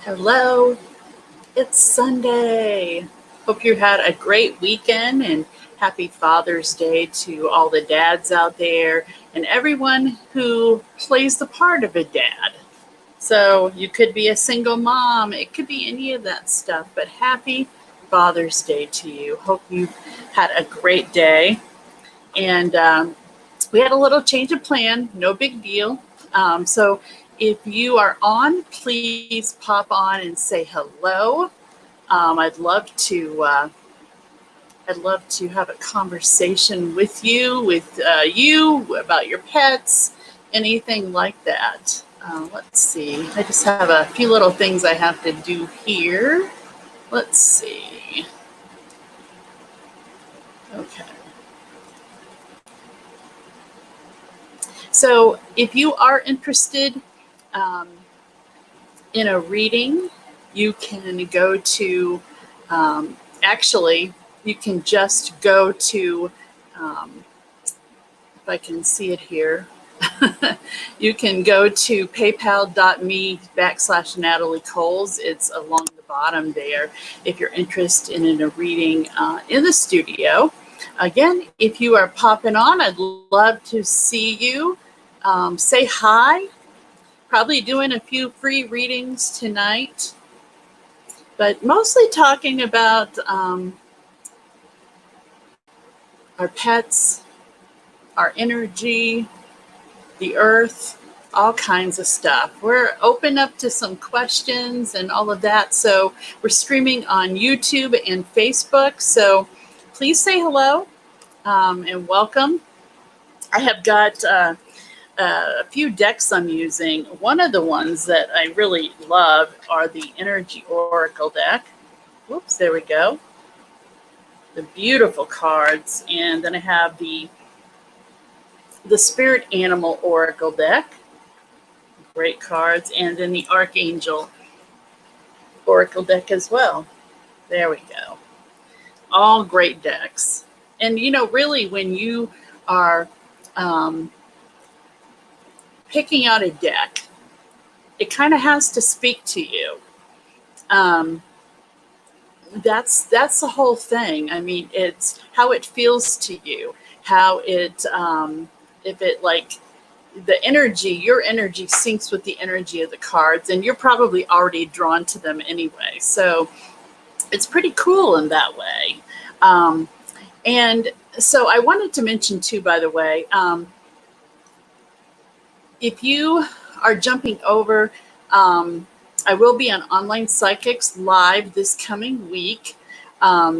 Hello, it's Sunday. Hope you had a great weekend and happy Father's Day to all the dads out there and everyone who plays the part of a dad. So you could be a single mom, it could be any of that stuff, but happy Father's Day to you. Hope you had a great day. And we had a little change of plan, no big deal. So if you are on, please pop on and say hello. I'd love to. I'd love to have a conversation with you about your pets, anything like that. Let's see. I just have a few little things I have to do here. Let's see. Okay. So if you are interested in a reading, you can go to, actually, you can just go to, if I can see it here, you can go to paypal.me/Natalie Coles. It's along the bottom there if you're interested in a reading in the studio. Again, if you are popping on, I'd love to see you. Say hi. Probably doing a few free readings tonight, but mostly talking about our pets, our energy, the earth, all kinds of stuff. We're open up to some questions and all of that. So we're streaming on YouTube and Facebook. So please say hello and welcome. I have got a few decks I'm using. One of the ones that I really love are the Energy Oracle deck. Whoops, there we go. The beautiful cards. And then I have the Spirit Animal Oracle deck. Great cards. And then the Archangel Oracle deck as well. There we go. All great decks. And, you know, really when you are picking out a deck, it kind of has to speak to you. That's the whole thing. I mean, it's how it feels to you, how it, if it like the energy, your energy syncs with the energy of the cards, and you're probably already drawn to them anyway. So it's pretty cool in that way. And so I wanted to mention too, by the way, if you are jumping over, I will be on Online Psychics live this coming week.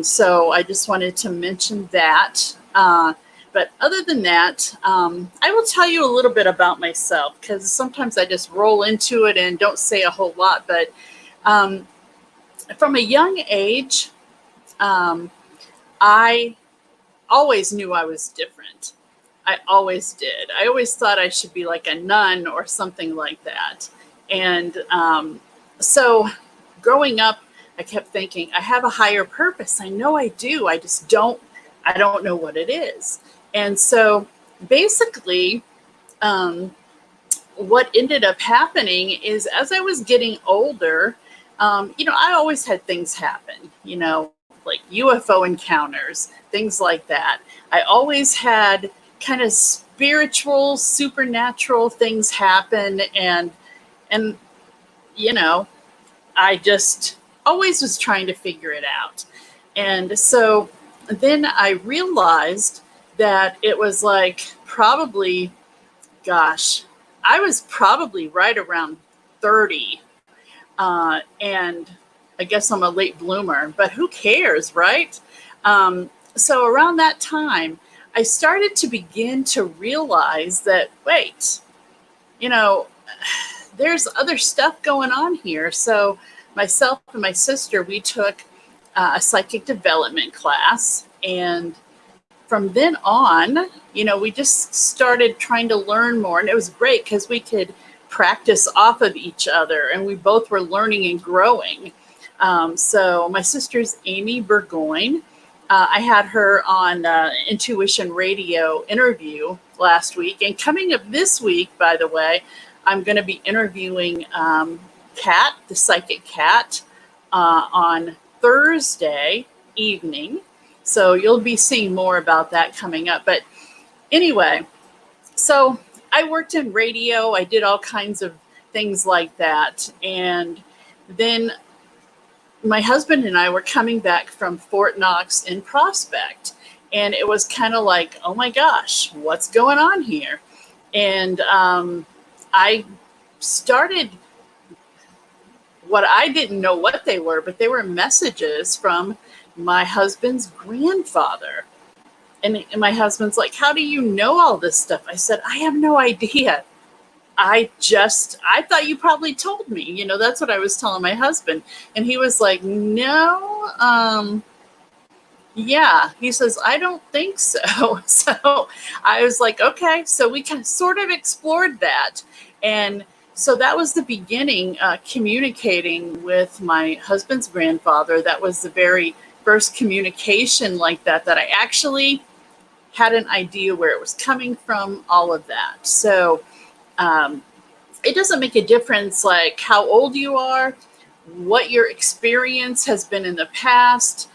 So I just wanted to mention that. But other than that, I will tell you a little bit about myself, because sometimes I just roll into it and don't say a whole lot. But from a young age, I always knew I was different. I always did. I always thought I should be like a nun or something like that. And so growing up, I kept thinking, I have a higher purpose. I know I do. I don't know what it is. And so basically, what ended up happening is as I was getting older, I always had things happen, like UFO encounters, things like that. I always had kind of spiritual, supernatural things happen. And I just always was trying to figure it out. And so then I realized that it was like probably, I was probably right around 30. And I guess I'm a late bloomer, but who cares, right? So around that time, I started to begin to realize that, wait, there's other stuff going on here. So myself and my sister, we took a psychic development class. And from then on, we just started trying to learn more. And it was great because we could practice off of each other. And we both were learning and growing. So my sister's Amy Burgoyne. I had her on Intuition Radio interview last week. And coming up this week, by the way, I'm going to be interviewing cat, the psychic cat, on Thursday evening. So you'll be seeing more about that coming up. But anyway, so I worked in radio. I did all kinds of things like that. And then my husband and I were coming back from Fort Knox in Prospect. And it was kind of like, oh my gosh, what's going on here? And I started what I didn't know what they were, but they were messages from my husband's grandfather. And my husband's like, how do you know all this stuff? I said, I have no idea. I thought you probably told me. You know, that's what I was telling my husband. And he was like, no, yeah. He says, I don't think so. So I was like, okay. So we kind of sort of explored that. And so that was the beginning, communicating with my husband's grandfather. That was the very first communication like that I actually had an idea where it was coming from, all of that. So it doesn't make a difference like how old you are, what your experience has been in the past,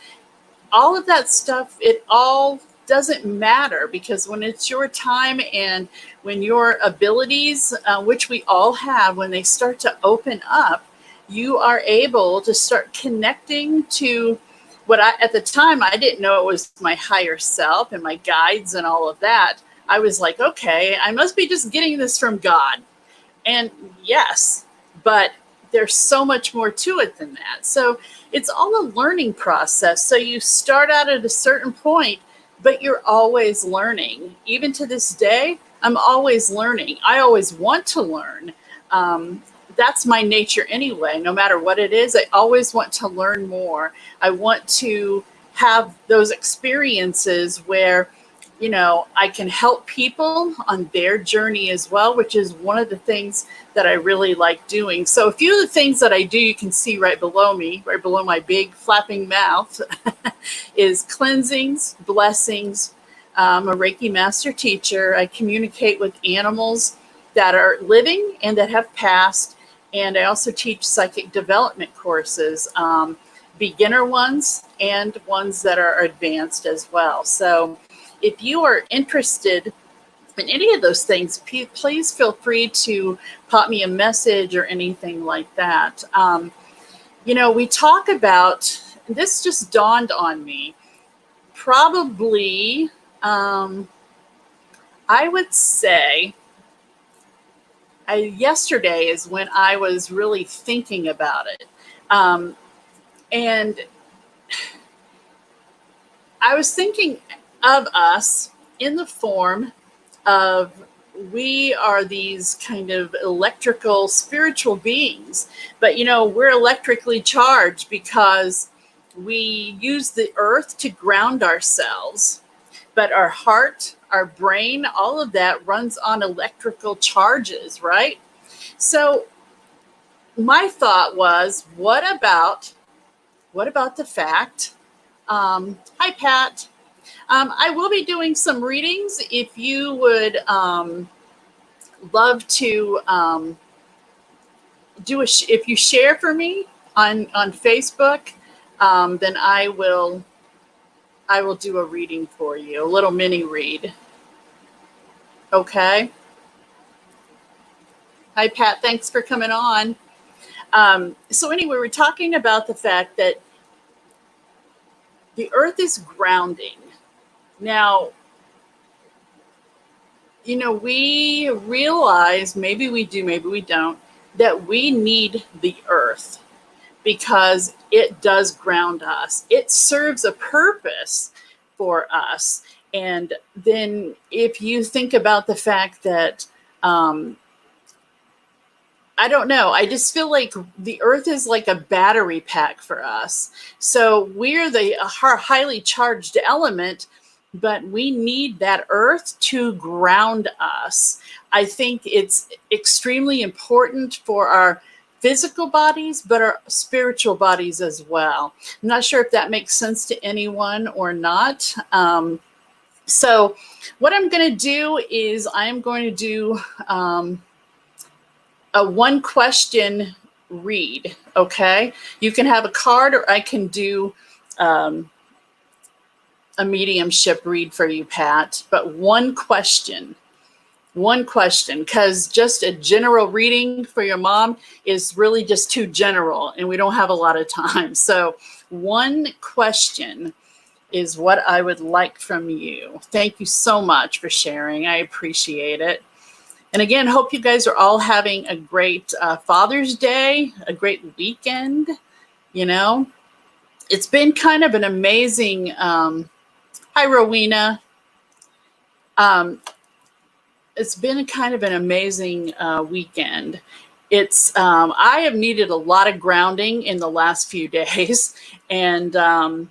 all of that stuff, it all doesn't matter, because when it's your time and when your abilities, which we all have, when they start to open up, you are able to start connecting to what at the time, I didn't know it was my higher self and my guides and all of that. I was like, okay, I must be just getting this from God. And yes, but there's so much more to it than that. So it's all a learning process. So you start out at a certain point, but you're always learning. Even to this day, I'm always learning. I always want to learn. That's my nature anyway. No matter what it is, I always want to learn more. I want to have those experiences where, you know, I can help people on their journey as well, which is one of the things that I really like doing. So a few of the things that I do, you can see right below me, right below my big flapping mouth, is cleansings, blessings. I'm a Reiki master teacher. I communicate with animals that are living and that have passed. And I also teach psychic development courses, beginner ones and ones that are advanced as well. So if you are interested in any of those things, please feel free to pop me a message or anything like that. You know, we talk about, this just dawned on me, probably, I would say, yesterday is when I was really thinking about it. And I was thinking of us in the form of, we are these kind of electrical spiritual beings, but you know, we're electrically charged because we use the earth to ground ourselves, but our heart, our brain, all of that runs on electrical charges, right? So my thought was, what about the fact, hi Pat, I will be doing some readings. If you would love to if you share for me on Facebook, then I will do a reading for you, a little mini read. Okay. Hi Pat, thanks for coming on. So anyway, we're talking about the fact that the earth is grounding. Now, you know, we realize, maybe we do, maybe we don't, that we need the earth because it does ground us. It serves a purpose for us. And then if you think about the fact that, I don't know, I just feel like the earth is like a battery pack for us. So we're the highly charged element, but we need that earth to ground us. I think it's extremely important for our physical bodies, but our spiritual bodies as well. I'm not sure if that makes sense to anyone or not. So what I'm going to do is I'm going to do a one question read, okay? You can have a card, or I can do a mediumship read for you, Pat, but one question, because just a general reading for your mom is really just too general, and we don't have a lot of time. So one question is what I would like from you. Thank you so much for sharing. I appreciate it. And again, hope you guys are all having a great Father's Day, a great weekend. You know, it's been kind of an amazing, hi, Rowena. It's been kind of an amazing weekend. I have needed a lot of grounding in the last few days, and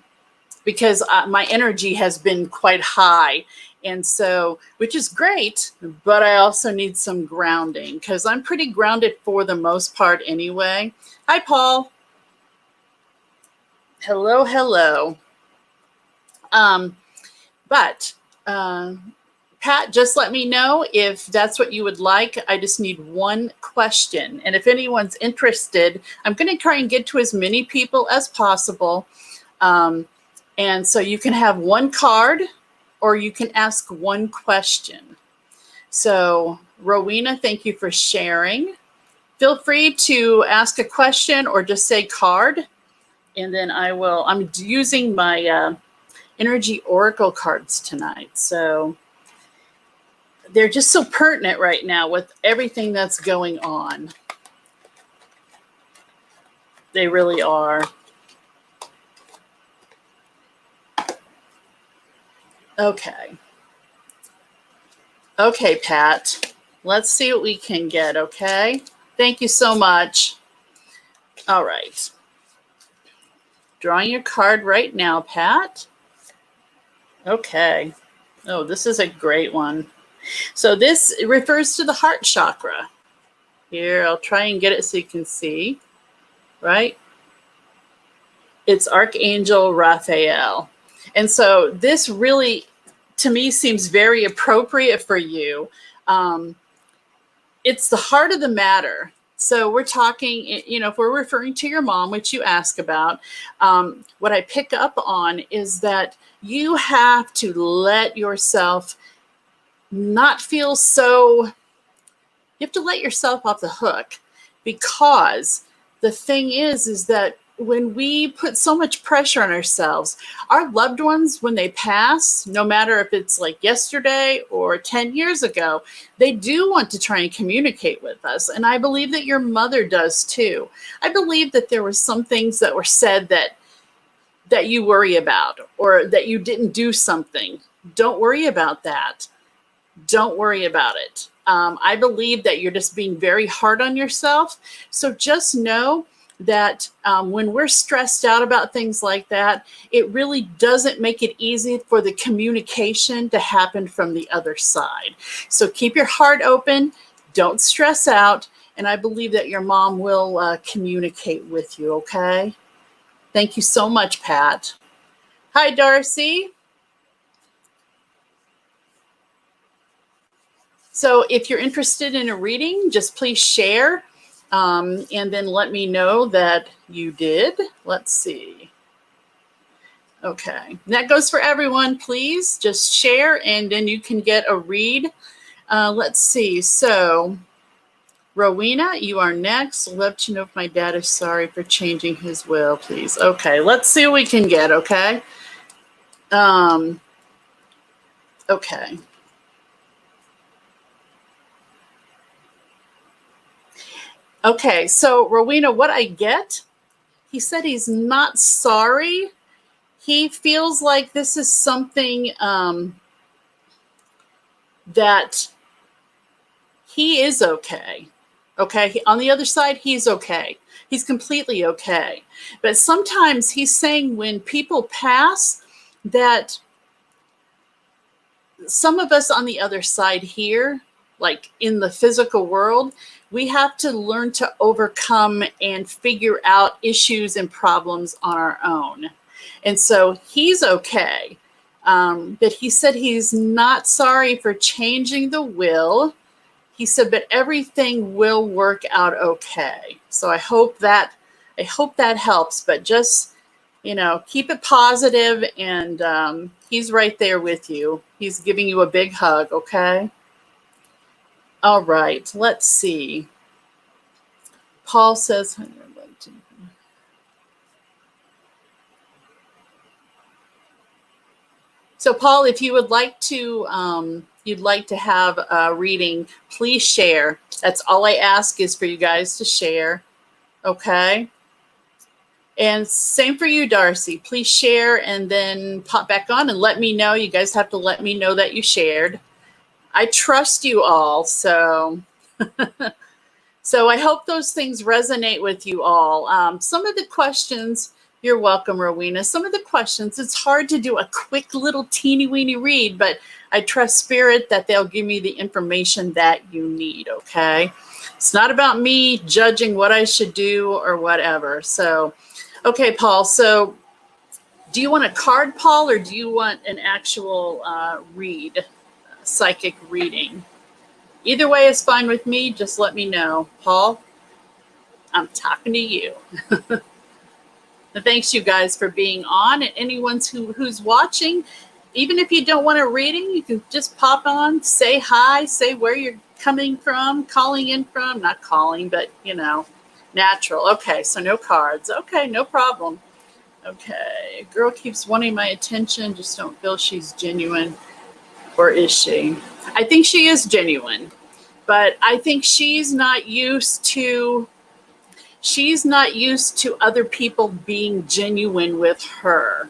because my energy has been quite high. And so, which is great, but I also need some grounding because I'm pretty grounded for the most part anyway. Hi, Paul. Hello, hello. But Pat, just let me know if that's what you would like. I just need one question. And if anyone's interested, I'm going to try and get to as many people as possible. And so you can have one card or you can ask one question. So Rowena, thank you for sharing. Feel free to ask a question or just say card. And then I'm using my energy oracle cards tonight. So they're just so pertinent right now with everything that's going on. They really are. Okay. Okay, Pat. Let's see what we can get, okay? Thank you so much. All right. Drawing your card right now, Pat. Okay. Oh, this is a great one. So this refers to the heart chakra. Here, I'll try and get it so you can see, right? It's Archangel Raphael. And so this really, to me, seems very appropriate for you. It's the heart of the matter. So we're talking, if we're referring to your mom, which you ask about, what I pick up on is that you have to let yourself not feel so, you have to let yourself off the hook, because the thing is that when we put so much pressure on ourselves, our loved ones, when they pass, no matter if it's like yesterday or 10 years ago, they do want to try and communicate with us. And I believe that your mother does too. I believe that there were some things that were said that you worry about, or that you didn't do something. Don't worry about that. Don't worry about it. I believe that you're just being very hard on yourself. So just know that when we're stressed out about things like that, it really doesn't make it easy for the communication to happen from the other side. So keep your heart open. Don't stress out. And I believe that your mom will communicate with you, okay? Thank you so much, Pat. Hi, Darcy. So if you're interested in a reading, just please share and then let me know that you did. Let's see. Okay, and that goes for everyone. Please just share and then you can get a read. Let's see. So Rowena, you are next. Love to know if my dad is sorry for changing his will, please. Okay, let's see what we can get, okay? Okay. Okay, so Rowena, what I get, he said he's not sorry. He feels like this is something that he is okay. Okay, on the other side, he's okay. He's completely okay. But sometimes he's saying when people pass that some of us on the other side here, like in the physical world, we have to learn to overcome and figure out issues and problems on our own. And so he's okay. But he said he's not sorry for changing the will. he said, but everything will work out okay. So I hope that helps. But just, keep it positive, and he's right there with you. He's giving you a big hug, okay? All right, let's see. Paul says, so Paul, if you would like to, you'd like to have a reading, please share. That's all I ask, is for you guys to share, okay? And same for you, Darcy. Please share and then pop back on and let me know. You guys have to let me know that you shared. I trust you all, so so I hope those things resonate with you all. Some of the questions, you're welcome, Rowena. Some of the questions, it's hard to do a quick little teeny weeny read, but I trust Spirit that they'll give me the information that you need, okay? It's not about me judging what I should do or whatever. So, okay, Paul, so do you want a card, Paul, or do you want an actual psychic reading? Either way is fine with me. Just let me know. Paul, I'm talking to you. And thanks, you guys, for being on. And anyone who's watching, even if you don't want a reading, you can just pop on, say hi, say where you're coming from, calling in from. Not calling, but, natural. Okay, so no cards. Okay, no problem. Okay, a girl keeps wanting my attention, just don't feel she's genuine. Or is she? I think she is genuine, but I think she's not used to other people being genuine with her.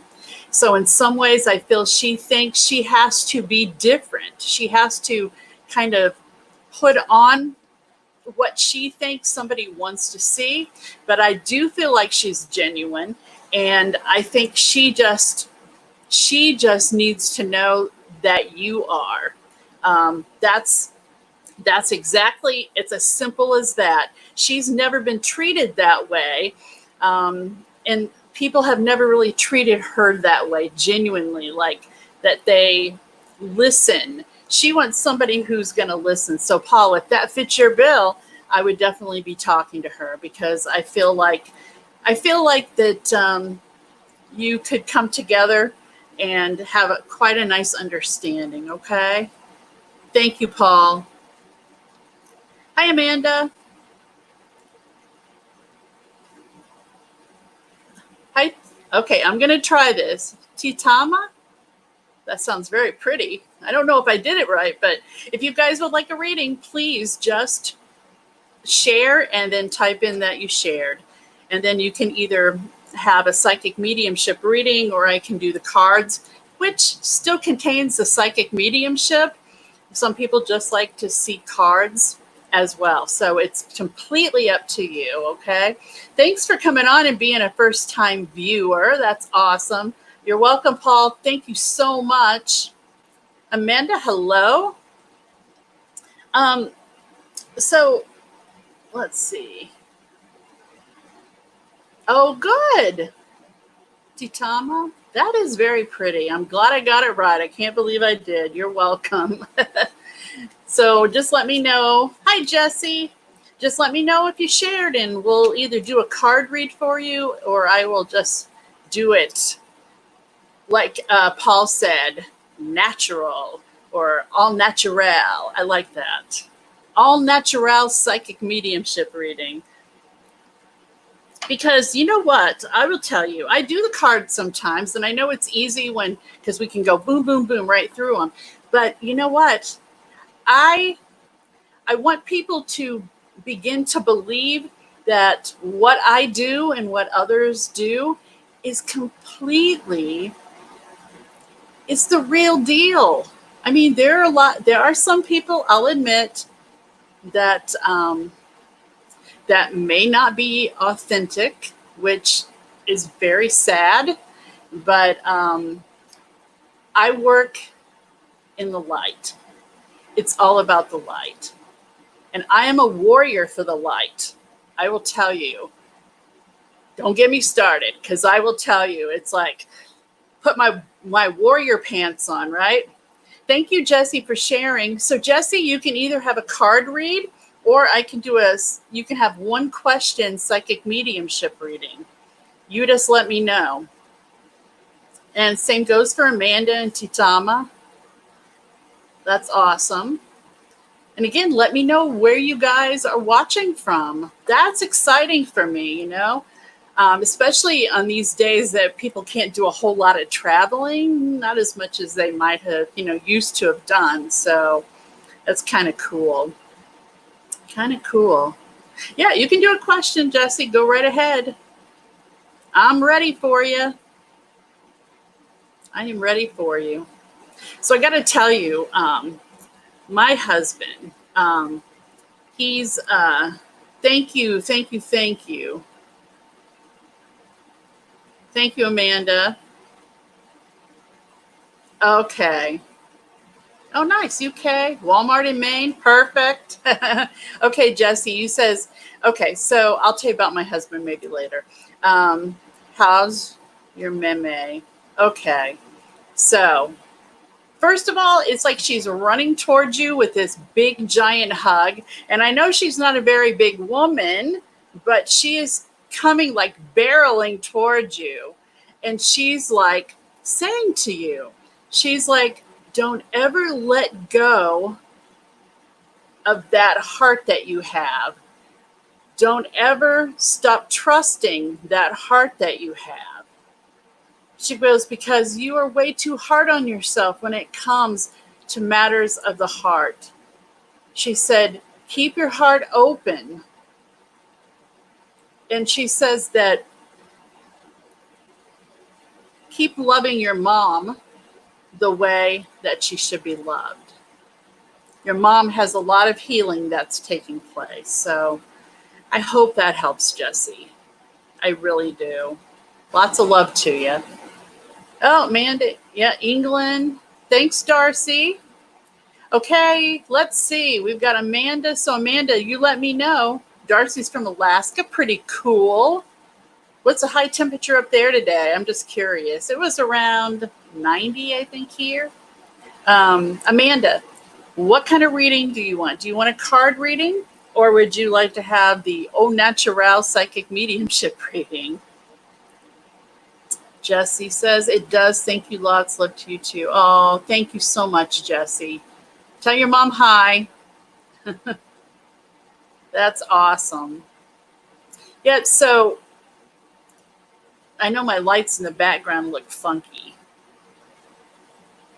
So in some ways, I feel she thinks she has to be different. She has to kind of put on what she thinks somebody wants to see. But I do feel like she's genuine, and I think she just needs to know that you are. That's exactly, it's as simple as that. She's never been treated that way. And people have never really treated her that way, genuinely, like that they listen. She wants somebody who's going to listen. So, Paul, if that fits your bill, I would definitely be talking to her, because I feel like that you could come together and have quite a nice understanding, okay? Thank you, Paul. Hi, Amanda. Hi. Okay, I'm going to try this. Titama? That sounds very pretty. I don't know if I did it right, but if you guys would like a reading, please just share and then type in that you shared. And then you can either have a psychic mediumship reading, or I can do the cards, which still contains the psychic mediumship. Some people just like to see cards as well. So it's completely up to you, okay? Thanks for coming on and being a first-time viewer. That's awesome. You're welcome, Paul. Thank you so much. Amanda, hello. So let's see. Oh, good. Titama, that is very pretty. I'm glad I got it right. I can't believe I did. You're welcome. So just let me know. Hi, Jesse. Just let me know if you shared, and we'll either do a card read for you, or I will just do it like Paul said, natural, or all natural. I like that. All natural psychic mediumship reading. Because you know what? I will tell you, I do the cards sometimes, and I know it's easy because we can go boom, boom, boom right through them. But you know what? I want people to begin to believe that what I do and what others do is it's the real deal. I mean, there are some people, I'll admit, that that may not be authentic, which is very sad, but I work in the light. It's all about the light. And I am a warrior for the light. I will tell you. Don't get me started, because I will tell you, it's like, put my warrior pants on, right? Thank you, Jesse, for sharing. So, Jesse, you can either have a card read, or you can have one question psychic mediumship reading. You just let me know. And same goes for Amanda and Titama. That's awesome. And again, let me know where you guys are watching from. That's exciting for me, especially on these days that people can't do a whole lot of traveling, not as much as they might have, used to have done. So that's kind of cool. Kind of cool. Yeah, you can do a question, Jesse. Go right ahead. I'm ready for you. I am ready for you. So I got to tell you, my husband, he's, thank you. Thank you, Amanda. Okay. Oh, nice. UK, Walmart in Maine. Perfect. Okay, Jesse, you says, okay, so I'll tell you about my husband maybe later. How's your meme? Okay. So, first of all, it's like she's running towards you with this big, giant hug. And I know she's not a very big woman, but she is coming like barreling towards you. And she's like saying to you, she's like, don't ever let go of that heart that you have. Don't ever stop trusting that heart that you have. She goes, because you are way too hard on yourself when it comes to matters of the heart. She said, keep your heart open. And she says that keep loving your mom the way that she should be loved. Your mom has a lot of healing that's taking place. So I hope that helps, Jesse. I really do. Lots of love to you. Oh, Amanda. Yeah, England. Thanks, Darcy. Okay, let's see. We've got Amanda. So, Amanda, you let me know. Darcy's from Alaska. Pretty cool. What's the high temperature up there today? I'm just curious. It was around 90, I think, here. Amanda, what kind of reading do you want? Do you want a card reading? Or would you like to have the Au Naturel Psychic Mediumship reading? Jesse says, it does. Thank you. Lots love to you too. Oh, thank you so much, Jesse. Tell your mom hi. That's awesome. Yeah, so I know my lights in the background look funky.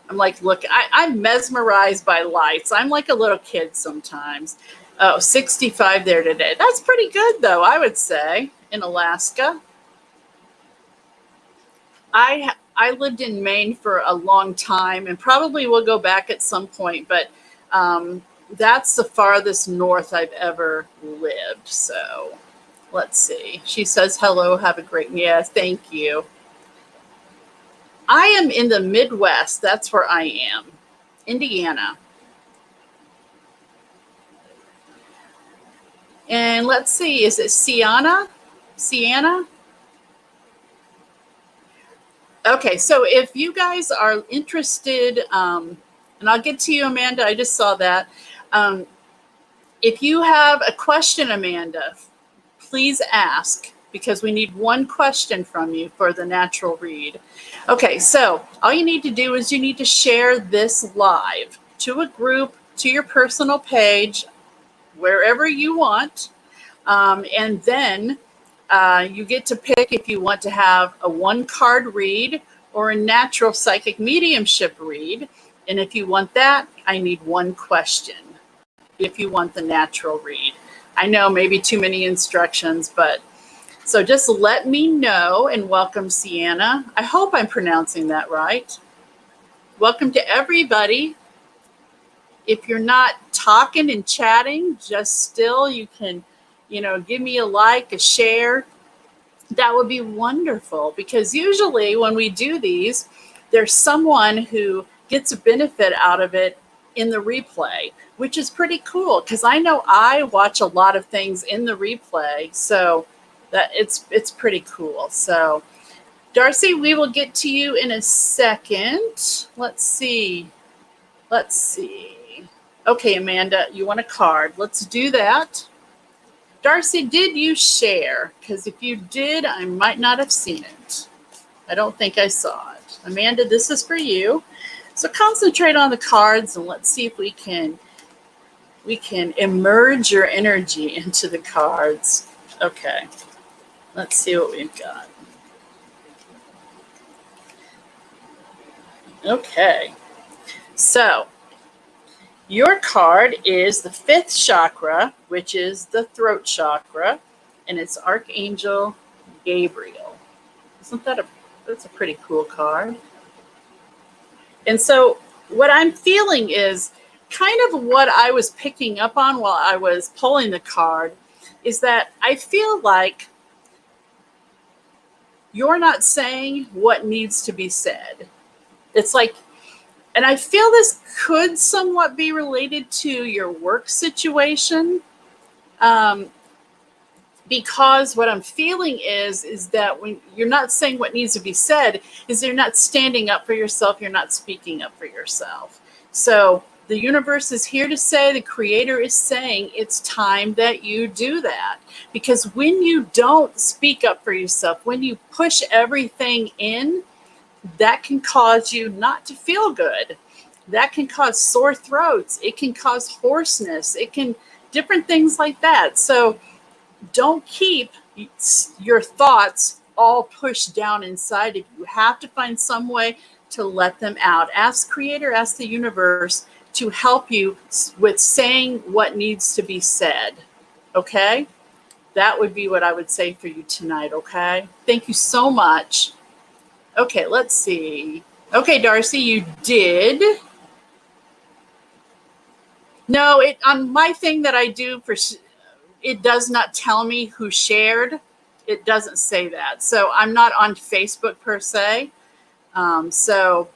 I'm like, look, I'm mesmerized by lights. I'm like a little kid sometimes. Oh, 65 there today. That's pretty good, though, I would say, in Alaska. I lived in Maine for a long time and probably will go back at some point, but that's the farthest north I've ever lived. So let's see. She says, hello, have a great, yeah, thank you. I am in the Midwest. That's where I am. Indiana. And let's see, is it Sienna? Okay, so if you guys are interested, and I'll get to you, Amanda, I just saw that. If you have a question, Amanda, please ask, because we need one question from you for the natural read. Okay, so all you need to do is you need to share this live to a group, to your personal page, wherever you want, and then you get to pick if you want to have a one-card read or a natural psychic mediumship read. And if you want that, I need one question if you want the natural read. I know maybe too many instructions, but so just let me know. And welcome, Sienna. I hope I'm pronouncing that right. Welcome to everybody. If you're not talking and chatting, just still, you can, give me a like, a share. That would be wonderful, because usually when we do these, there's someone who gets a benefit out of it in the replay, which is pretty cool, because I know I watch a lot of things in the replay, so that it's pretty cool. So Darcy, we will get to you in a second. Let's see. Let's see. Okay, Amanda, you want a card. Let's do that. Darcy, did you share? Because if you did, I might not have seen it. I don't think I saw it. Amanda, this is for you. So concentrate on the cards and let's see if we can emerge your energy into the cards. Okay. Let's see what we've got. Okay. So, your card is the fifth chakra, which is the throat chakra, and it's Archangel Gabriel. Isn't that that's a pretty cool card? And so what I'm feeling is kind of what I was picking up on while I was pulling the card is that I feel like you're not saying what needs to be said. It's like, and I feel this could somewhat be related to your work situation. Because what I'm feeling is that when you're not saying what needs to be said, is you're not standing up for yourself, you're not speaking up for yourself. So the universe is here to say, the creator is saying it's time that you do that. Because when you don't speak up for yourself, when you push everything in, that can cause you not to feel good. That can cause sore throats. It can cause hoarseness. It can, different things like that. So don't keep your thoughts all pushed down inside of you. You have to find some way to let them out. Ask Creator, ask the universe to help you with saying what needs to be said. Okay? That would be what I would say for you tonight. Okay? Thank you so much. Okay, let's see. Okay, Darcy, you did. No, it on my thing that I do for it does not tell me who shared. It doesn't say that. So I'm not on Facebook per se. So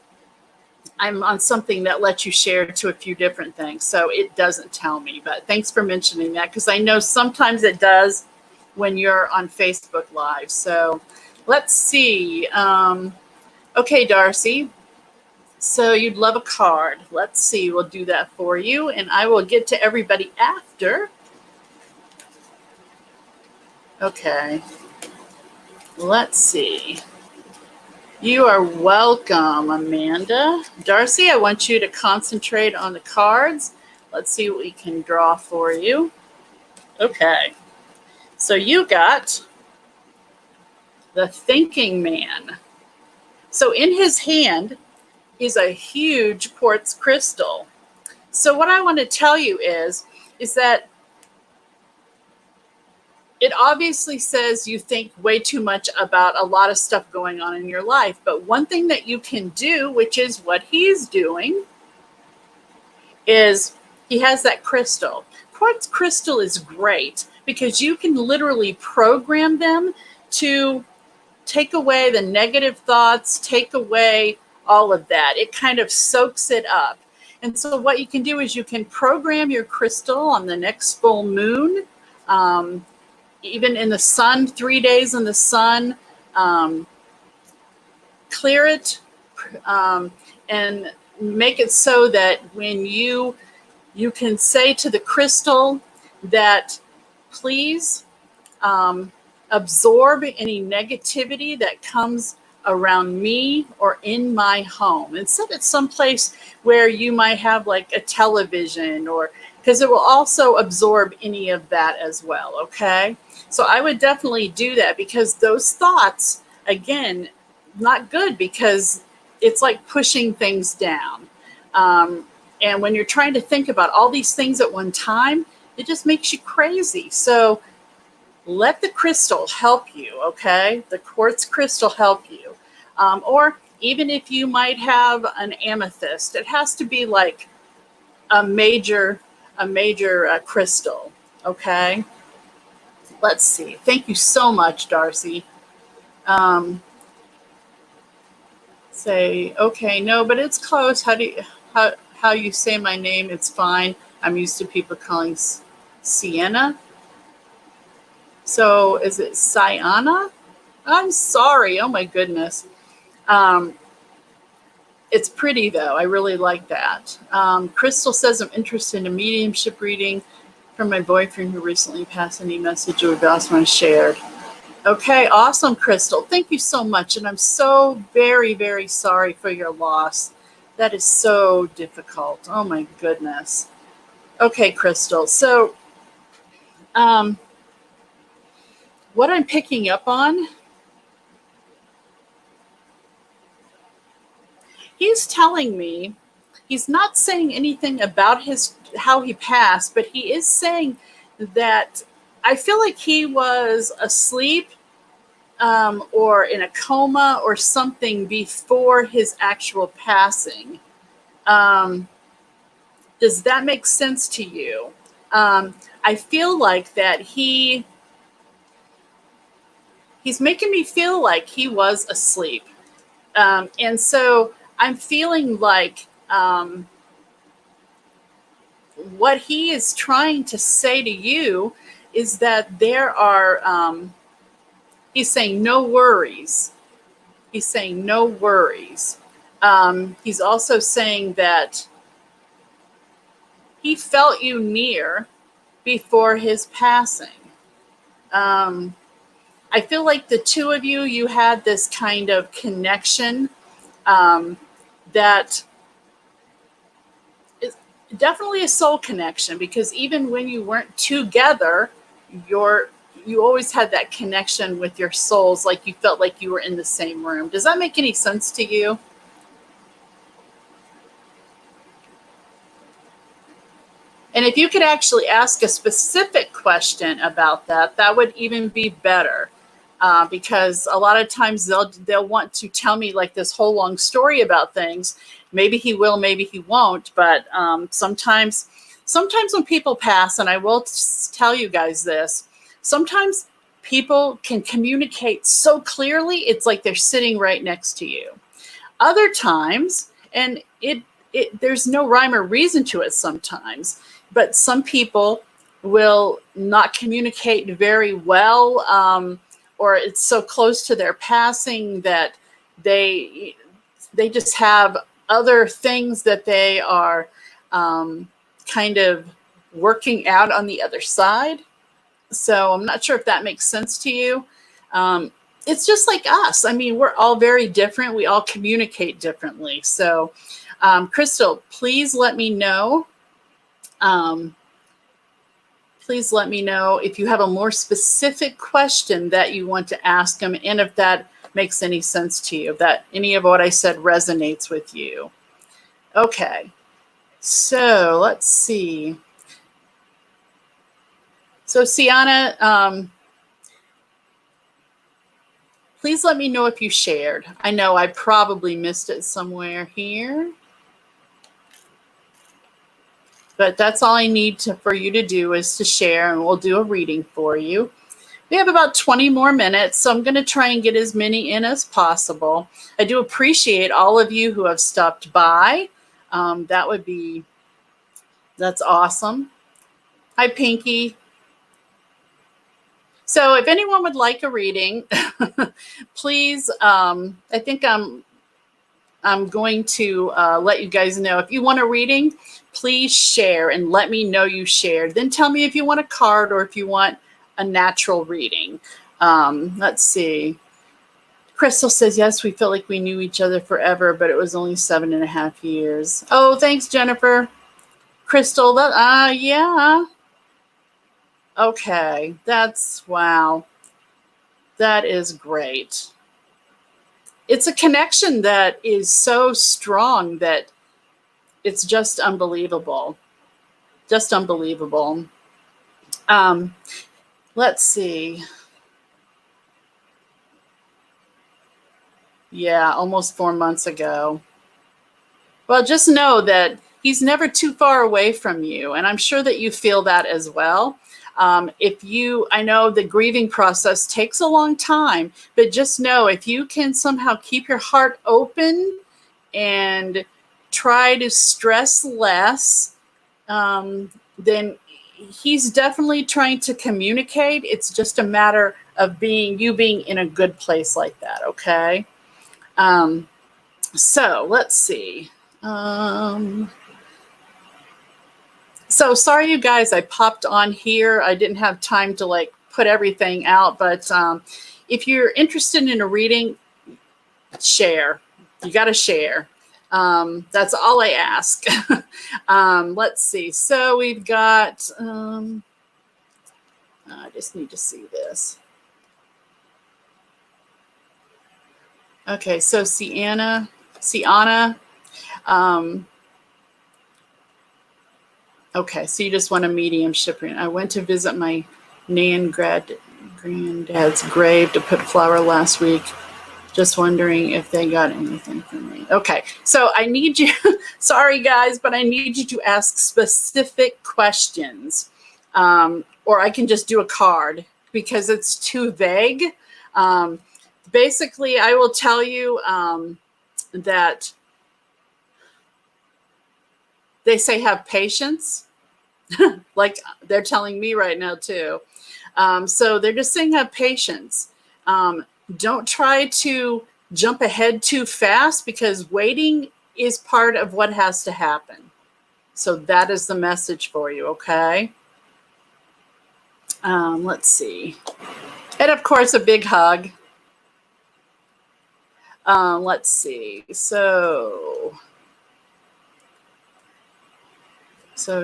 I'm on something that lets you share to a few different things. So it doesn't tell me. But thanks for mentioning that because I know sometimes it does when you're on Facebook Live. So let's see. Okay, Darcy. So you'd love a card. Let's see. We'll do that for you. And I will get to everybody after. Okay, let's see. You are welcome, Amanda. Darcy, I want you to concentrate on the cards. Let's see what we can draw for you. Okay, so you got the Thinking Man. So in his hand is a huge quartz crystal. So what I want to tell you is that it obviously says you think way too much about a lot of stuff going on in your life. But one thing that you can do, which is what he's doing, is he has that crystal. Quartz crystal is great because you can literally program them to take away the negative thoughts, take away all of that. It kind of soaks it up. And so what you can do is you can program your crystal on the next full moon. Even in the sun, 3 days in the sun, clear it and make it so that when you can say to the crystal that please absorb any negativity that comes around me or in my home and set it someplace where you might have like a television or because it will also absorb any of that as well. Okay. So I would definitely do that because those thoughts, again, not good because it's like pushing things down. And when you're trying to think about all these things at one time, it just makes you crazy. So let the crystal help you, okay? The quartz crystal help you. Or even if you might have an amethyst, it has to be like a major crystal, okay? Let's see. Thank you so much, Darcy. Say, okay, no, but it's close. How you say my name, it's fine. I'm used to people calling Sienna. So is it Sienna? I'm sorry. Oh my goodness. It's pretty, though. I really like that. Crystal says, I'm interested in a mediumship reading from my boyfriend who recently passed. Any message or else want to share? Okay, awesome, Crystal. Thank you so much. And I'm so very, very sorry for your loss. That is so difficult. Oh, my goodness. Okay, Crystal. So what I'm picking up on, he's telling me, he's not saying anything about how he passed, but he is saying that I feel like he was asleep or in a coma or something before his actual passing. Does that make sense to you? I feel like that he's making me feel like he was asleep. And so I'm feeling like what he is trying to say to you is that there are, he's saying no worries. He's saying no worries. He's also saying that he felt you near before his passing. I feel like the two of you had this kind of connection that is definitely a soul connection, because even when you weren't together, you always had that connection with your souls, like you felt like you were in the same room. Does that make any sense to you? And if you could actually ask a specific question about that, that would even be better. Because a lot of times they'll want to tell me like this whole long story about things. Maybe he will, maybe he won't. But sometimes when people pass, and I will tell you guys this, sometimes people can communicate so clearly, it's like they're sitting right next to you. Other times, and there's no rhyme or reason to it sometimes, but some people will not communicate very well, or it's so close to their passing that they just have other things that they are kind of working out on the other side. So I'm not sure if that makes sense to you. It's just like us. I mean, we're all very different. We all communicate differently. So, Crystal, please let me know. Please let me know if you have a more specific question that you want to ask him, and if that makes any sense to you, if that any of what I said resonates with you. Okay, so let's see. So, Sienna, please let me know if you shared. I know I probably missed it somewhere here. But that's all I need for you to do is to share, and we'll do a reading for you. We have about 20 more minutes, so I'm going to try and get as many in as possible. I do appreciate all of you who have stopped by. That's awesome. Hi, Pinky. So if anyone would like a reading, please, I think I'm going to let you guys know. If you want a reading, please share and let me know you shared. Then tell me if you want a card or if you want a natural reading. Let's see. Crystal says, yes, we felt like we knew each other forever, but it was only 7.5 years. Oh, thanks, Jennifer. Crystal, yeah. Okay, wow. That is great. It's a connection that is so strong that it's just unbelievable. Just unbelievable. Let's see. Yeah, almost 4 months ago. Well, just know that he's never too far away from you, and I'm sure that you feel that as well. I know the grieving process takes a long time, but just know if you can somehow keep your heart open and try to stress less, then he's definitely trying to communicate. It's just a matter of you being in a good place like that, okay? So let's see. So sorry, you guys, I popped on here. I didn't have time to like put everything out, but if you're interested in a reading, share. You got to share. That's all I ask. Let's see. So we've got, I just need to see this. Okay, so Sienna, okay, so you just want a mediumship reading. I went to visit my granddad's grave to put flower last week. Just wondering if they got anything from me. Okay, so I need you, sorry guys, but I need you to ask specific questions. Or I can just do a card because it's too vague. Basically, I will tell you that they say have patience, like they're telling me right now too. So they're just saying have patience. Don't try to jump ahead too fast because waiting is part of what has to happen. So that is the message for you, okay? Let's see. And of course, a big hug. Let's see. So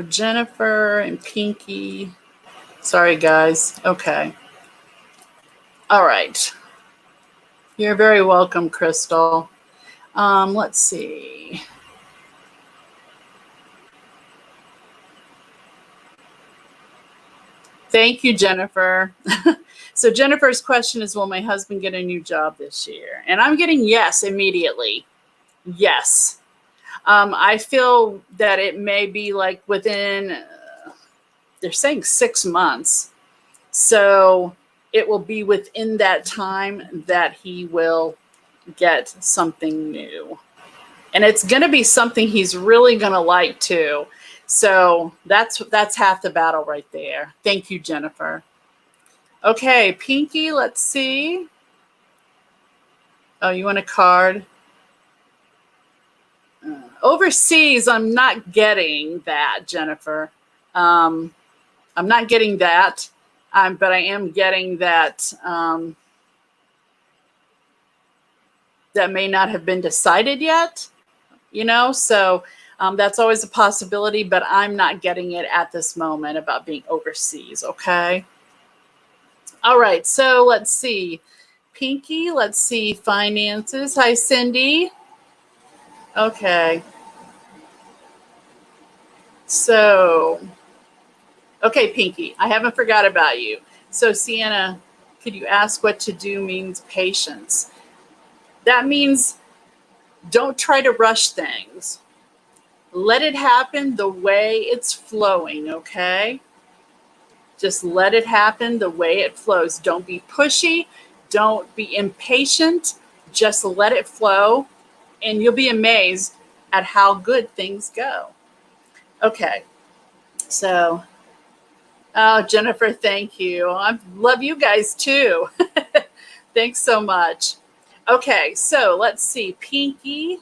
Jennifer and Pinky. Sorry, guys. Okay. All right. You're very welcome, Crystal. Let's see. Thank you, Jennifer. So Jennifer's question is, will my husband get a new job this year? And I'm getting yes immediately. Yes. I feel that it may be like within, they're saying 6 months. So it will be within that time that he will get something new. And it's going to be something he's really going to like too. So that's half the battle right there. Thank you, Jennifer. Okay, Pinky, let's see. Oh, you want a card? Overseas, I'm not getting that, Jennifer. I'm not getting that, but I am getting that that may not have been decided yet, you know, so that's always a possibility, but I'm not getting it at this moment about being overseas, okay? All right, so let's see. Pinky, let's see, finances. Hi, Cindy. Okay. So, okay, Pinky, I haven't forgot about you. So, Sienna, could you ask what to do means patience? That means don't try to rush things. Let it happen the way it's flowing, okay? Just let it happen the way it flows. Don't be pushy. Don't be impatient. Just let it flow, and you'll be amazed at how good things go. Okay, so, oh, Jennifer, thank you. I love you guys too. Thanks so much. Okay, so let's see. Pinky.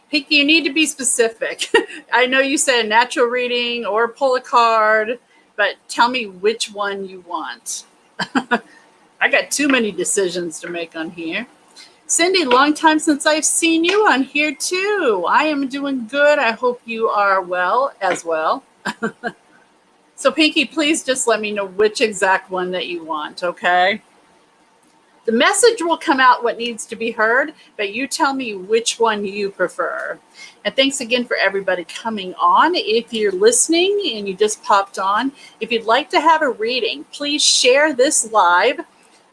Pinky, you need to be specific. I know you said a natural reading or pull a card, but tell me which one you want. I got too many decisions to make on here. Cindy, long time since I've seen you on here too. I am doing good. I hope you are well as well. So Pinky, please just let me know which exact one that you want, okay? The message will come out what needs to be heard, but you tell me which one you prefer. And thanks again for everybody coming on. If you're listening and you just popped on, if you'd like to have a reading, please share this live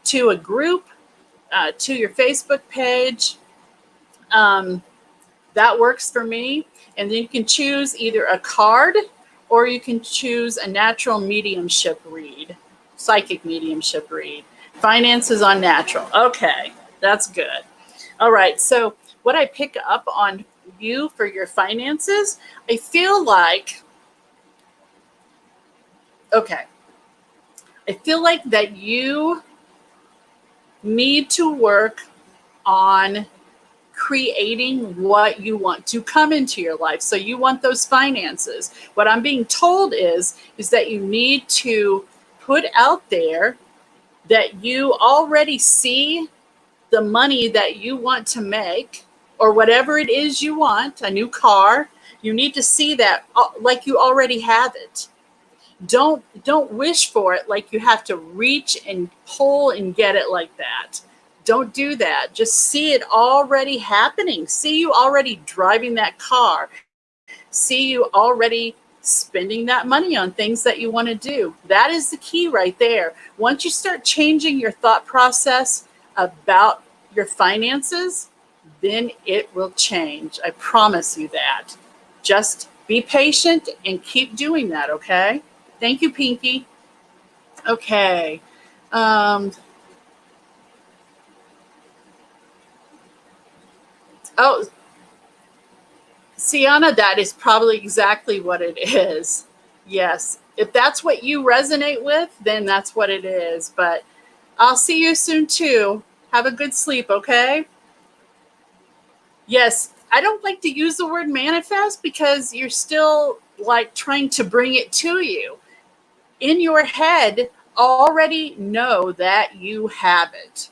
to a group, to your Facebook page. That works for me. And then you can choose either a card or you can choose a natural mediumship read, psychic mediumship read. Finances on natural. Okay, that's good. All right, so what I pick up on you for your finances, I feel like, okay, I feel like that you need to work on creating what you want to come into your life. So you want those finances. What I'm being told is that you need to put out there that you already see the money that you want to make, or whatever it is you want, a new car. You need to see that like you already have it. Don't wish for it like you have to reach and pull and get it like that. Don't do that. Just see it already happening. See you already driving that car. See you already spending that money on things that you want to do. That is the key right there. Once you start changing your thought process about your finances, then it will change. I promise you that. Just be patient and keep doing that, okay? Thank you, Pinky. Okay. Oh, Sienna, that is probably exactly what it is. Yes. If that's what you resonate with, then that's what it is. But I'll see you soon, too. Have a good sleep, okay? Yes. I don't like to use the word manifest because you're still like trying to bring it to you. In your head, already know that you have it.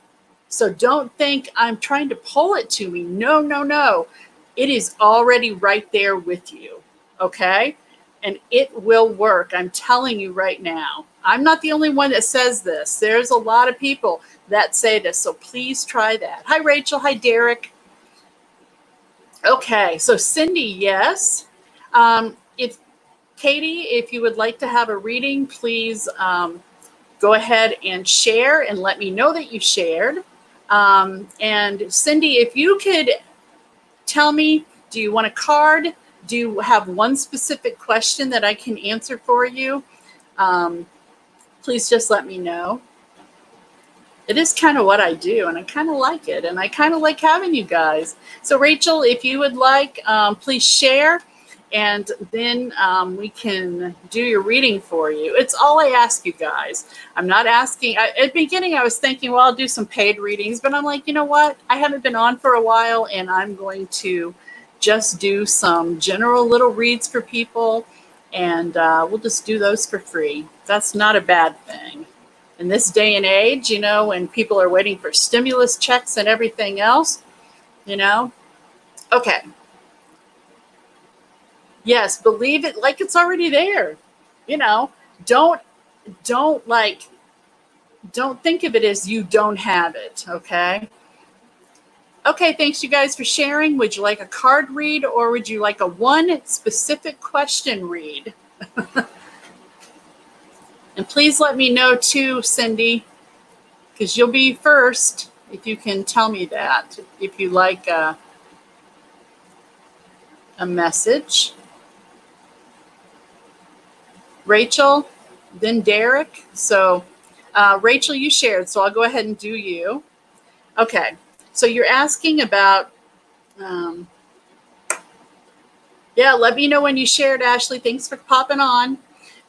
So don't think I'm trying to pull it to me. No, no, no. It is already right there with you. Okay? And it will work. I'm telling you right now. I'm not the only one that says this. There's a lot of people that say this. So please try that. Hi, Rachel. Hi, Derek. Okay. So Cindy, yes. If Katie, if you would like to have a reading, please go ahead and share and let me know that you shared. And Cindy, if you could tell me, do you want a card? Do you have one specific question that I can answer for you? Please just let me know. It is kind of what I do, and I kind of like it, and I kind of like having you guys. So Rachel, if you would like, please share, and then we can do your reading for you. It's all I ask you guys. I'm not asking. At the beginning, I was thinking, well, I'll do some paid readings, but I'm like, you know what? I haven't been on for a while, and I'm going to just do some general little reads for people, and we'll just do those for free. That's not a bad thing. In this day and age, you know, when people are waiting for stimulus checks and everything else, you know. Okay. Yes, believe it like it's already there. You know, don't think of it as you don't have it, okay? Okay, thanks you guys for sharing. Would you like a card read or would you like a one specific question read? And please let me know too, Cindy, because you'll be first if you can tell me that, if you like a message. Rachel, then Derek. So Rachel, you shared, so I'll go ahead and do you. Okay, so you're asking about, yeah, let me know when you shared, Ashley. Thanks for popping on.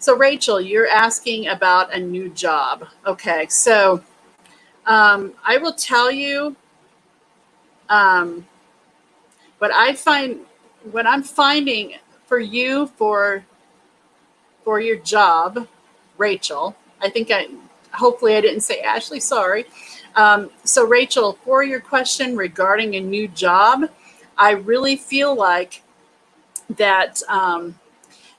So Rachel, you're asking about a new job. Okay, so I will tell you what I'm finding for you for your job, Rachel. Hopefully I didn't say Ashley, sorry. So Rachel, for your question regarding a new job, I really feel like that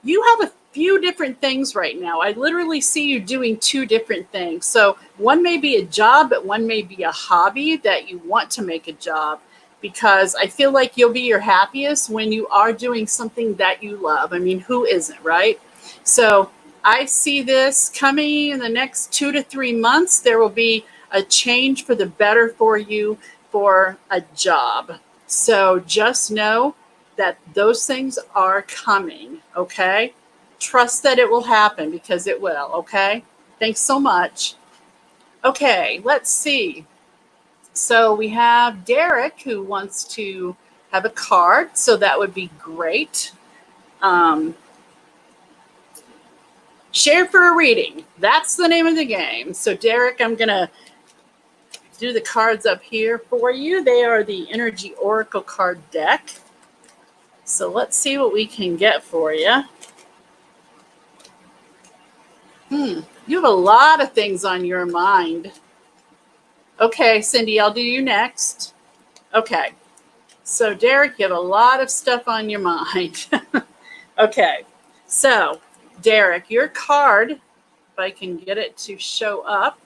you have a few different things right now. I literally see you doing two different things. So one may be a job, but one may be a hobby that you want to make a job, because I feel like you'll be your happiest when you are doing something that you love. I mean, who isn't, right? So I see this coming in the next 2 to 3 months. There will be a change for the better for you for a job. So just know that those things are coming, okay? Trust that it will happen, because it will, okay? Thanks so much. Okay, let's see. So we have Derek who wants to have a card, so that would be great. Share for a reading. That's the name of the game. So Derek, I'm going to do the cards up here for you. They are the Energy Oracle card deck. So let's see what we can get for you. You have a lot of things on your mind. Okay, Cindy, I'll do you next. Okay. So, Derek, you have a lot of stuff on your mind. Okay. So, Derek, your card, if I can get it to show up,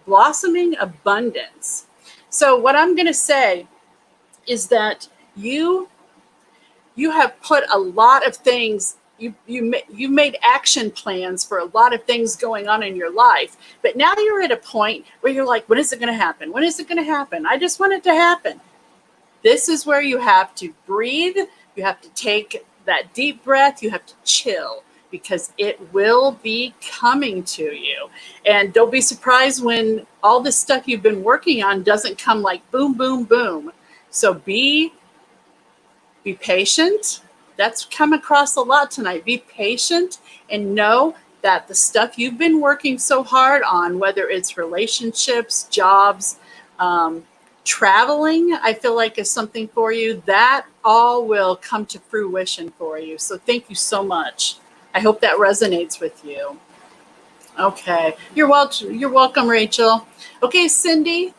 Blossoming Abundance. So, what I'm going to say is that you have put a lot of things, you made action plans for a lot of things going on in your life, but now you're at a point where you're like, when is it going to happen? When is it going to happen? I just want it to happen. This is where you have to breathe. You have to take that deep breath. You have to chill, because it will be coming to you. And don't be surprised when all this stuff you've been working on doesn't come like boom, boom, boom. So be patient. That's come across a lot tonight. Be patient and know that the stuff you've been working so hard on, whether it's relationships, jobs, traveling, I feel like is something for you, that all will come to fruition for you. So thank you so much. I hope that resonates with you. Okay. You're welcome, Rachel. Okay, Cindy.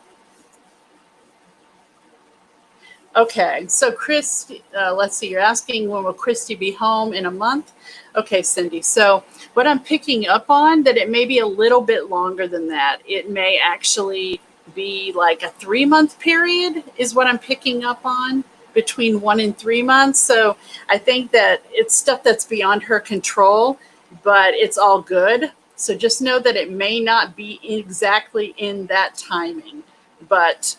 Okay, so Christy, let's see, you're asking when will Christy be home? In a month? Okay, Cindy, so what I'm picking up on, that it may be a little bit longer than that. It may actually be like a 3-month period is what I'm picking up on, between 1 and 3 months. So I think that it's stuff that's beyond her control, but it's all good. So just know that it may not be exactly in that timing, but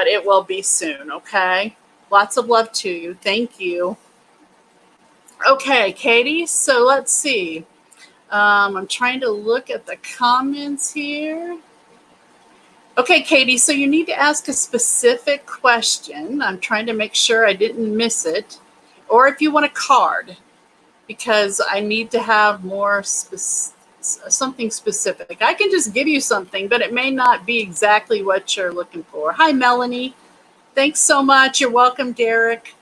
it will be soon, okay? Lots of love to you. Thank you. Okay, Katie, so let's see. I'm trying to look at the comments here. Okay, Katie, so you need to ask a specific question. I'm trying to make sure I didn't miss it. Or if you want a card, because I need to have more something specific. I can just give you something, but it may not be exactly what you're looking for. Hi, Melanie. Thanks so much. You're welcome, Derek.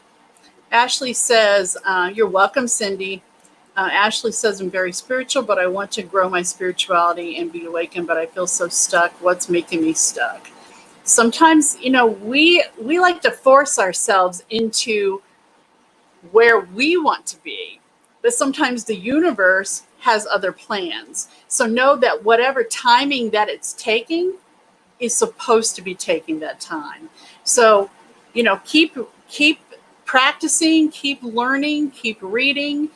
Ashley says, you're welcome, Cindy. Ashley says, I'm very spiritual, but I want to grow my spirituality and be awakened, but I feel so stuck. What's making me stuck? Sometimes, we like to force ourselves into where we want to be, but sometimes the universe has other plans. So know that whatever timing that it's taking is supposed to be taking that time. So, keep practicing, keep learning, keep reading.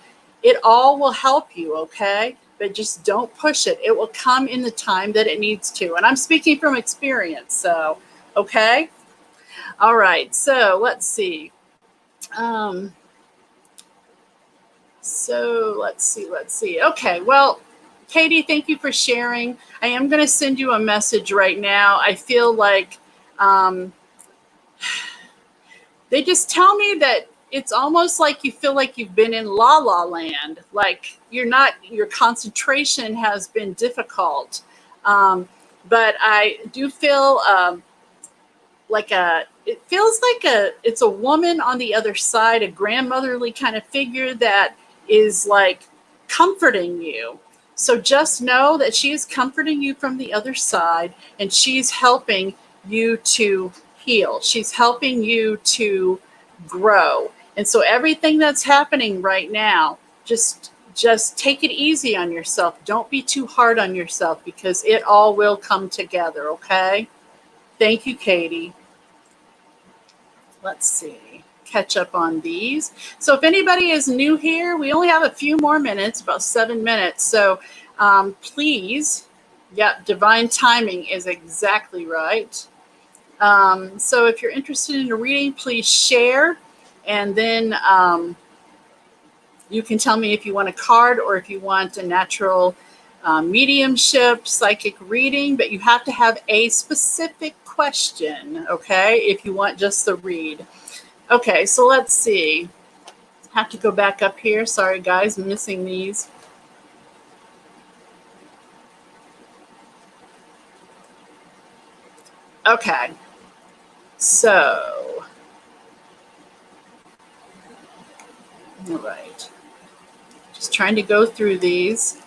It all will help you, okay? But just don't push it. It will come in the time that it needs to. And I'm speaking from experience, so, okay? All right, so let's see. Let's see. Okay, well, Katie, thank you for sharing. I am going to send you a message right now. I feel like they just tell me that it's almost like you feel like you've been in la la land, like your concentration has been difficult. But I do feel it's a woman on the other side, a grandmotherly kind of figure that is like comforting you. So just know that she is comforting you from the other side, and she's helping you to heal. She's helping you to grow. And so everything that's happening right now, just take it easy on yourself. Don't be too hard on yourself, because it all will come together, okay? Thank you, Katie. Let's see. Catch up on these. So if anybody is new here, we only have a few more minutes, about 7 minutes. So please, divine timing is exactly right. So if you're interested in a reading, please share. And then you can tell me if you want a card or if you want a natural mediumship, psychic reading, but you have to have a specific question, okay, if you want just the read. Okay, so let's see. Have to go back up here. Sorry, guys, I'm missing these. Okay. So, all right. Just trying to go through these.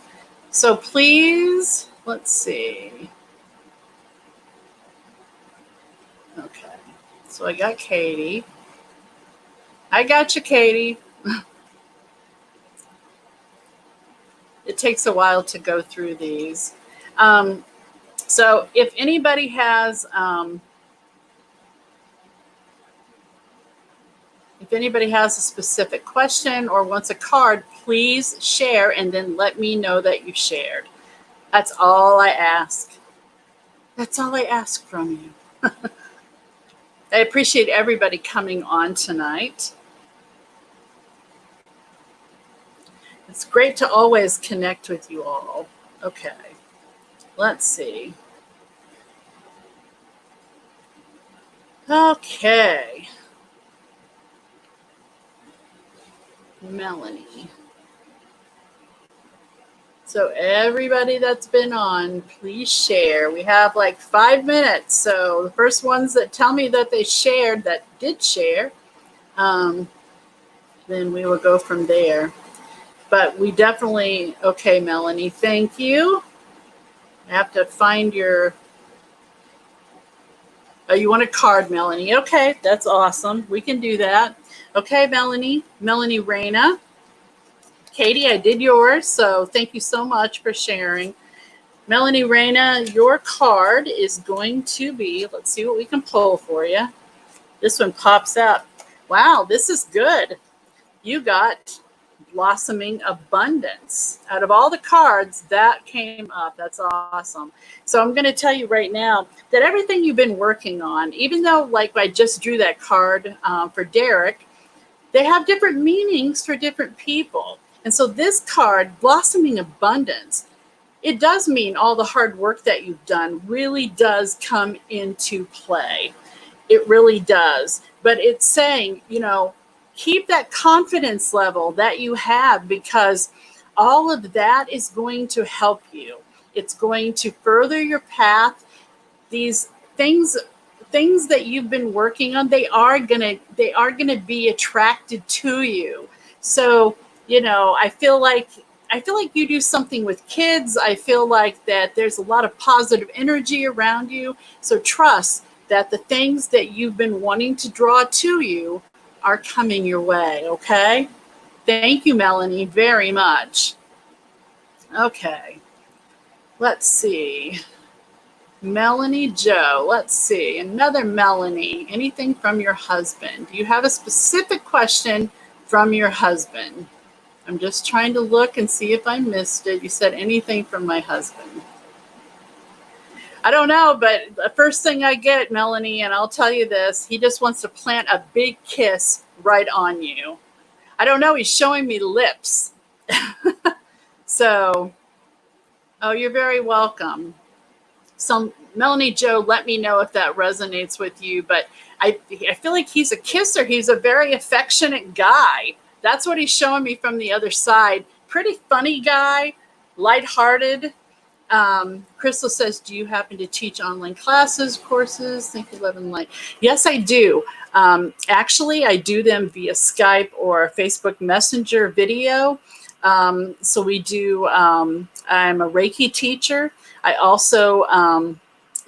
So please, let's see. Okay. So I got Katie. I got you, Katie. It takes a while to go through these. So if anybody has a specific question or wants a card, please share and then let me know that you shared. That's all I ask. That's all I ask from you. I appreciate everybody coming on tonight. It's great to always connect with you all. Okay, let's see. Okay. Melanie. So everybody that's been on, please share. We have like 5 minutes. So the first ones that tell me that they shared, that did share, then we will go from there. But we definitely, okay, Melanie, thank you. I have to find your, oh, you want a card, Melanie. Okay, that's awesome. We can do that. Okay, Melanie Reyna. Katie, I did yours, so thank you so much for sharing. Melanie Reyna, your card is going to be, let's see what we can pull for you. This one pops up. Wow, this is good. You got Blossoming Abundance. Out of all the cards, that came up. That's awesome. So I'm going to tell you right now that everything you've been working on, even though like I just drew that card for Derek, they have different meanings for different people. And so this card, Blossoming Abundance, it does mean all the hard work that you've done really does come into play. It really does. But it's saying, keep that confidence level that you have, because all of that is going to help you. It's going to further your path. These things that you've been working on, they are gonna be attracted to you. So, I feel like you do something with kids. I feel like that there's a lot of positive energy around you. So trust that the things that you've been wanting to draw to you are coming your way, okay? Thank you, Melanie, very much. Okay, let's see. Melanie Joe, let's see. Another Melanie. Anything from your husband? Do you have a specific question from your husband? I'm just trying to look and see if I missed it. You said anything from my husband. I don't know, but the first thing I get, Melanie, and I'll tell you this, he just wants to plant a big kiss right on you. I don't know, he's showing me lips. So, oh, you're very welcome. So, Melanie Joe, let me know if that resonates with you. But I feel like he's a kisser. He's a very affectionate guy. That's what he's showing me from the other side. Pretty funny guy, lighthearted. Crystal says, do you happen to teach online classes, courses? Thank you, Love and Light. Yes, I do. Actually, I do them via Skype or Facebook Messenger video. So we do, I'm a Reiki teacher. I also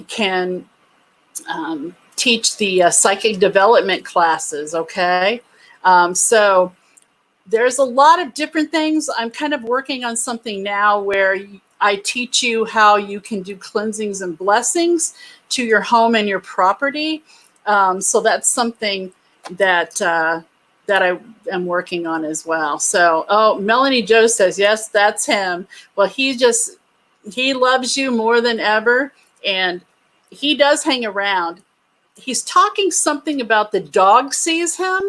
can teach the psychic development classes, okay? So there's a lot of different things. I'm kind of working on something now where I teach you how you can do cleansings and blessings to your home and your property. So that's something that I am working on as well. So, oh, Melanie Joe says, yes, that's him. Well, he loves you more than ever, and he does hang around. He's talking something about the dog sees him.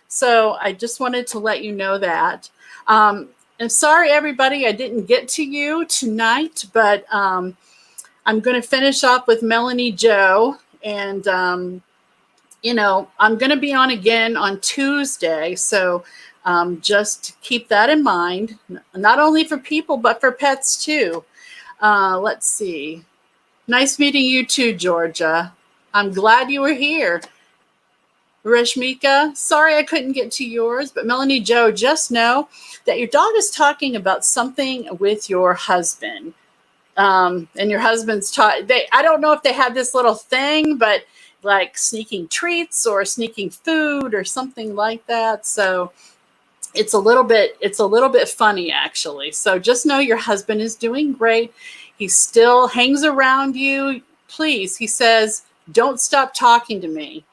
So I just wanted to let you know that. And sorry, everybody, I didn't get to you tonight, but I'm going to finish off with Melanie Joe. And, I'm going to be on again on Tuesday. So just keep that in mind, not only for people, but for pets too. Let's see. Nice meeting you too, Georgia. I'm glad you were here. Rashmika, sorry I couldn't get to yours, but Melanie Joe, just know that your dog is talking about something with your husband. And your husband's taught, I don't know if they had this little thing, but like sneaking treats or sneaking food or something like that. So it's a little bit funny, actually. So just know your husband is doing great. He still hangs around you. Please, he says, don't stop talking to me.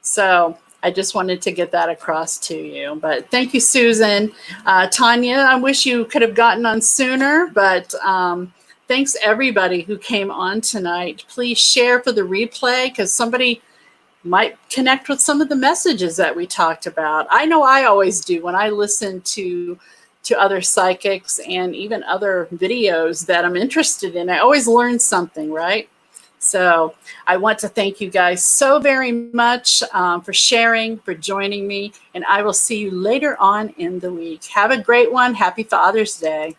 So I just wanted to get that across to you. But thank you, Susan. Tanya, I wish you could have gotten on sooner, but thanks everybody who came on tonight. Please share for the replay, because somebody might connect with some of the messages that we talked about. I know I always do when I listen to other psychics and even other videos that I'm interested in. I always learn something, right? So I want to thank you guys so very much for sharing, for joining me, and I will see you later on in the week. Have a great one. Happy Father's Day.